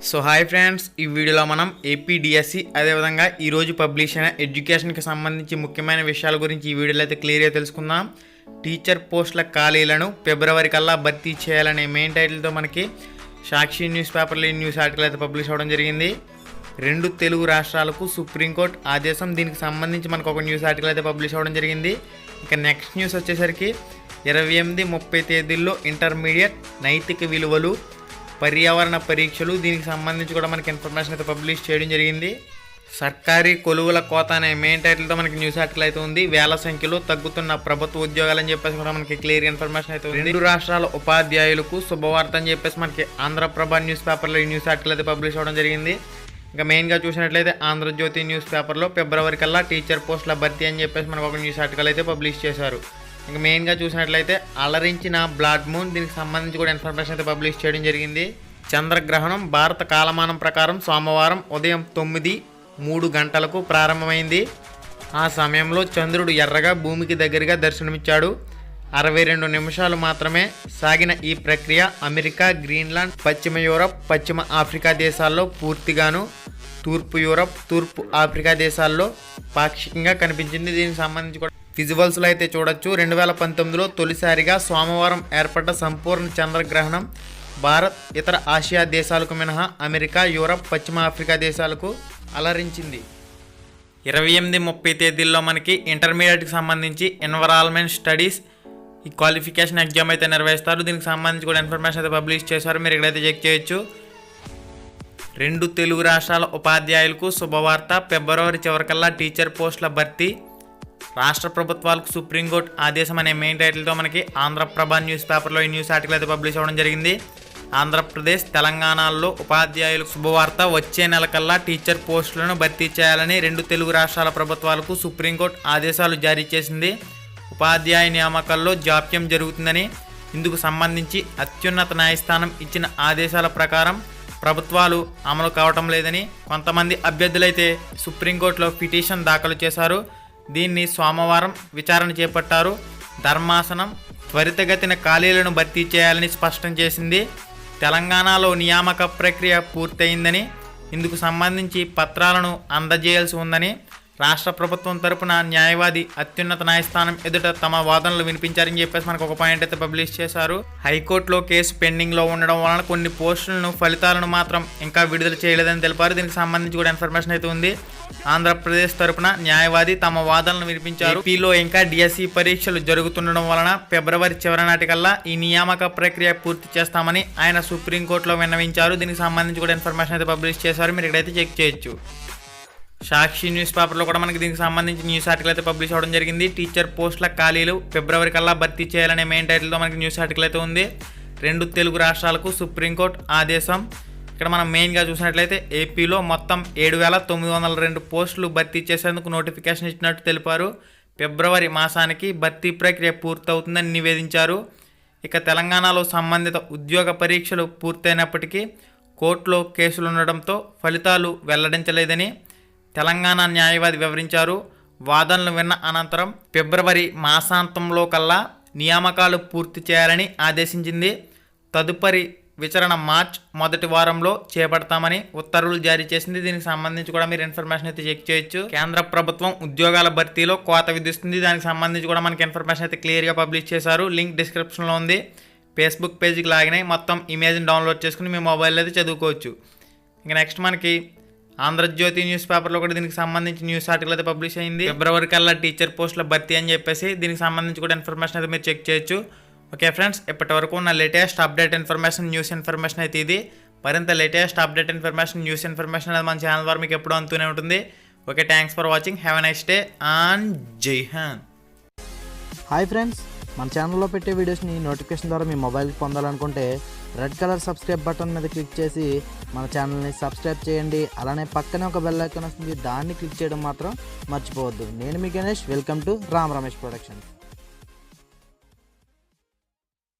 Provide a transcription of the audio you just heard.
So hi friends, ఈ వీడియోలో మనం ఏపీ డిఎస్సి అదేవిధంగా ఈరోజు పబ్లిష్ అయిన ఎడ్యుకేషన్కి సంబంధించి ముఖ్యమైన విషయాల గురించి ఈ వీడియోలో అయితే క్లియర్గా తెలుసుకుందాం. టీచర్ పోస్టుల ఖాళీలను ఫిబ్రవరి కల్లా భర్తీ చేయాలనే మెయిన్ టైటిల్తో మనకి సాక్షి న్యూస్ పేపర్లో ఈ న్యూస్ ఆర్టికల్ అయితే పబ్లిష్ అవ్వడం జరిగింది. 2 తెలుగు రాష్ట్రాలకు సుప్రీంకోర్టు ఆదేశం. దీనికి సంబంధించి మనకు ఒక న్యూస్ ఆర్టికల్ అయితే పబ్లిష్ అవ్వడం జరిగింది. ఇక నెక్స్ట్ న్యూస్ వచ్చేసరికి 28-30 తేదీల్లో ఇంటర్మీడియట్ నైతిక విలువలు పర్యావరణ పరీక్షలు, దీనికి సంబంధించి కూడా మనకి ఇన్ఫర్మేషన్ అయితే పబ్లిష్ చేయడం జరిగింది. సర్కారీ కొలువుల కోత అనే మెయిన్ టైటిల్తో మనకి న్యూస్ ఆర్టికల్ అయితే ఉంది. వేల సంఖ్యలో తగ్గుతున్న ప్రభుత్వ ఉద్యోగాలని చెప్పేసి కూడా మనకి క్లియర్ ఇన్ఫర్మేషన్ అయితే ఉంది. 2 రాష్ట్రాల ఉపాధ్యాయులకు శుభవార్త అని చెప్పేసి మనకి ఆంధ్రప్రభ న్యూస్ పేపర్లో ఈ న్యూస్ ఆర్టికల్ అయితే పబ్లిష్ అవ్వడం జరిగింది. ఇంకా మెయిన్గా చూసినట్లయితే ఆంధ్రజ్యోతి న్యూస్ పేపర్లో ఫిబ్రవరి కల్లా టీచర్ పోస్టుల భర్తీ అని చెప్పేసి మనకు ఒక న్యూస్ ఆర్టికల్ అయితే పబ్లిష్ చేశారు. ఇంకా మెయిన్గా చూసినట్లయితే అలరించిన బ్లడ్ మూన్, దీనికి సంబంధించి కూడా ఇన్ఫర్మేషన్ అయితే పబ్లిష్ చేయడం జరిగింది. చంద్రగ్రహణం భారత కాలమానం ప్రకారం సోమవారం ఉదయం 9:03 గంటలకు ప్రారంభమైంది. ఆ సమయంలో చంద్రుడు ఎర్రగా భూమికి దగ్గరగా దర్శనమిచ్చాడు. 62 నిమిషాలు మాత్రమే సాగిన ఈ ప్రక్రియ అమెరికా, గ్రీన్లాండ్, పశ్చిమ యూరప్, పశ్చిమ ఆఫ్రికా దేశాల్లో పూర్తిగాను, తూర్పు యూరప్, తూర్పు ఆఫ్రికా దేశాల్లో పాక్షికంగా కనిపించింది. దీనికి సంబంధించి కూడా విజువల్స్లో అయితే చూడొచ్చు. 2019లో తొలిసారిగా సోమవారం ఏర్పడ్డ సంపూర్ణ చంద్రగ్రహణం భారత్, ఇతర ఆసియా దేశాలకు మినహా అమెరికా, యూరప్, పశ్చిమ ఆఫ్రికా దేశాలకు అలరించింది. 28-30 తేదీల్లో మనకి ఇంటర్మీడియట్కి సంబంధించి ఎన్విరాన్మెంట్ స్టడీస్ ఈ క్వాలిఫికేషన్ ఎగ్జామ్ అయితే నిర్వహిస్తారు. దీనికి సంబంధించి కూడా ఇన్ఫర్మేషన్ అయితే పబ్లిష్ చేశారు, మీరు ఇక్కడైతే చెక్ చేయొచ్చు. 2 తెలుగు రాష్ట్రాల ఉపాధ్యాయులకు శుభవార్త, ఫిబ్రవరి చివరికల్లా టీచర్ పోస్టుల భర్తీ, రాష్ట్ర ప్రభుత్వాలకు సుప్రీంకోర్టు ఆదేశం అనే మెయిన్ టైటిల్తో మనకి ఆంధ్రప్రభ న్యూస్ పేపర్లో ఈ న్యూస్ ఆర్టికల్ అయితే పబ్లిష్ అవ్వడం జరిగింది. ఆంధ్రప్రదేశ్, తెలంగాణలో ఉపాధ్యాయులకు శుభవార్త, వచ్చే నెల కల్లా టీచర్ పోస్టులను భర్తీ చేయాలని 2 తెలుగు రాష్ట్రాల ప్రభుత్వాలకు సుప్రీంకోర్టు ఆదేశాలు జారీ చేసింది. ఉపాధ్యాయ నియామకాల్లో జాప్యం జరుగుతుందని, ఇందుకు సంబంధించి అత్యున్నత న్యాయస్థానం ఇచ్చిన ఆదేశాల ప్రకారం ప్రభుత్వాలు అమలు కావటం లేదని కొంతమంది అభ్యర్థులైతే సుప్రీంకోర్టులో పిటిషన్ దాఖలు చేశారు. దీన్ని సోమవారం విచారణ చేపట్టారు. ధర్మాసనం త్వరితగతిన ఖాళీలను భర్తీ చేయాలని స్పష్టం చేసింది. తెలంగాణలో నియామక ప్రక్రియ పూర్తయిందని, ఇందుకు సంబంధించి పత్రాలను అందజేయాల్సి ఉందని రాష్ట్ర ప్రభుత్వం తరపున న్యాయవాది అత్యున్నత న్యాయస్థానం ఎదుట తమ వాదనలు వినిపించారని చెప్పేసి మనకు ఒక పాయింట్ అయితే పబ్లిష్ చేశారు. హైకోర్టులో కేసు పెండింగ్లో ఉండడం వలన కొన్ని పోస్టులను ఫలితాలను మాత్రం ఇంకా విడుదల చేయలేదని తెలిపారు. దీనికి సంబంధించి కూడా ఇన్ఫర్మేషన్ అయితే ఉంది. ఆంధ్రప్రదేశ్ తరపున న్యాయవాది తమ వాదనలు వినిపించారు. ఏపీలో ఇంకా డిఎస్సి పరీక్షలు జరుగుతుండడం వలన ఫిబ్రవరి చివరి నాటికల్లా ఈ నియామక ప్రక్రియ పూర్తి చేస్తామని ఆయన సుప్రీంకోర్టులో విన్నవించారు. దీనికి సంబంధించి కూడా ఇన్ఫర్మేషన్ అయితే పబ్లిష్ చేశారు, మీరు ఇక్కడైతే చెక్ చేయొచ్చు. సాక్షి న్యూస్ పేపర్లో కూడా మనకి దీనికి సంబంధించి న్యూస్ ఆర్టికల్ అయితే పబ్లిష్ అవ్వడం జరిగింది. టీచర్ పోస్టుల ఖాళీలు ఫిబ్రవరి కల్లా భర్తీ చేయాలనే మెయిన్ టైటిల్తో మనకి న్యూస్ ఆర్టికల్ అయితే ఉంది. 2 తెలుగు రాష్ట్రాలకు సుప్రీంకోర్టు ఆదేశం. ఇక్కడ మనం మెయిన్గా చూసినట్లయితే ఏపీలో మొత్తం 7,902 పోస్టులు భర్తీ చేసేందుకు నోటిఫికేషన్ ఇచ్చినట్టు తెలిపారు. ఫిబ్రవరి మాసానికి భర్తీ ప్రక్రియ పూర్తవుతుందని నివేదించారు. ఇక తెలంగాణలో సంబంధిత ఉద్యోగ పరీక్షలు పూర్తయినప్పటికీ కోర్టులో కేసులు ఉండడంతో ఫలితాలు వెల్లడించలేదని తెలంగాణ న్యాయవాది వివరించారు. వాదనలు విన్న అనంతరం ఫిబ్రవరి మాసాంతంలో కల్లా నియామకాలు పూర్తి చేయాలని ఆదేశించింది. తదుపరి విచారణ మార్చి మొదటి వారంలో చేపడతామని ఉత్తర్వులు జారీ చేసింది. దీనికి సంబంధించి కూడా మీరు ఇన్ఫర్మేషన్ అయితే చెక్ చేయొచ్చు. కేంద్ర ప్రభుత్వం ఉద్యోగాల భర్తీలో కోత విధిస్తుంది. దానికి సంబంధించి కూడా మనకి ఇన్ఫర్మేషన్ అయితే క్లియర్గా పబ్లిష్ చేశారు. లింక్ డిస్క్రిప్షన్లో ఉంది. ఫేస్బుక్ పేజీకి లాగినాయి, మొత్తం ఇమేజ్ని డౌన్లోడ్ చేసుకుని మీ మొబైల్లో అయితే చదువుకోవచ్చు. ఇంకా నెక్స్ట్ మనకి ఆంధ్రజ్యోతి న్యూస్ పేపర్లో కూడా దీనికి సంబంధించి న్యూస్ ఆర్టికల్ అయితే పబ్లిష్ అయింది. ఫిబ్రవరి కల్లా టీచర్ పోస్టుల భర్తీ అని చెప్పేసి దీనికి సంబంధించి కూడా ఇన్ఫర్మేషన్ అయితే మీరు చెక్ చేయొచ్చు. ఓకే ఫ్రెండ్స్, ఇప్పటి వరకు నా latest update information, news information అయితే ఇది. మరింత latest update information, news information అనేది మన ఛానల్ ద్వారా మీకు ఎప్పుడూ అందుతూనే ఉంటుంది. Okay, thanks for watching. Have a nice day and జై హింద్. హాయ్ ఫ్రెండ్స్, మన ఛానల్లో పెట్టే వీడియోస్ని నోటిఫికేషన్ ద్వారా మీ మొబైల్కి పొందాలనుకుంటే రెడ్ కలర్ సబ్స్క్రైబ్ బటన్ మీద క్లిక్ చేసి మన ఛానల్ని సబ్స్క్రైబ్ చేయండి. అలానే పక్కనే ఒక బెల్ ఐకాన్ వస్తుంది, దాన్ని క్లిక్ చేయడం మాత్రం మర్చిపోవద్దు. నేను మీ Ganesh, welcome to Ram Ramesh productions.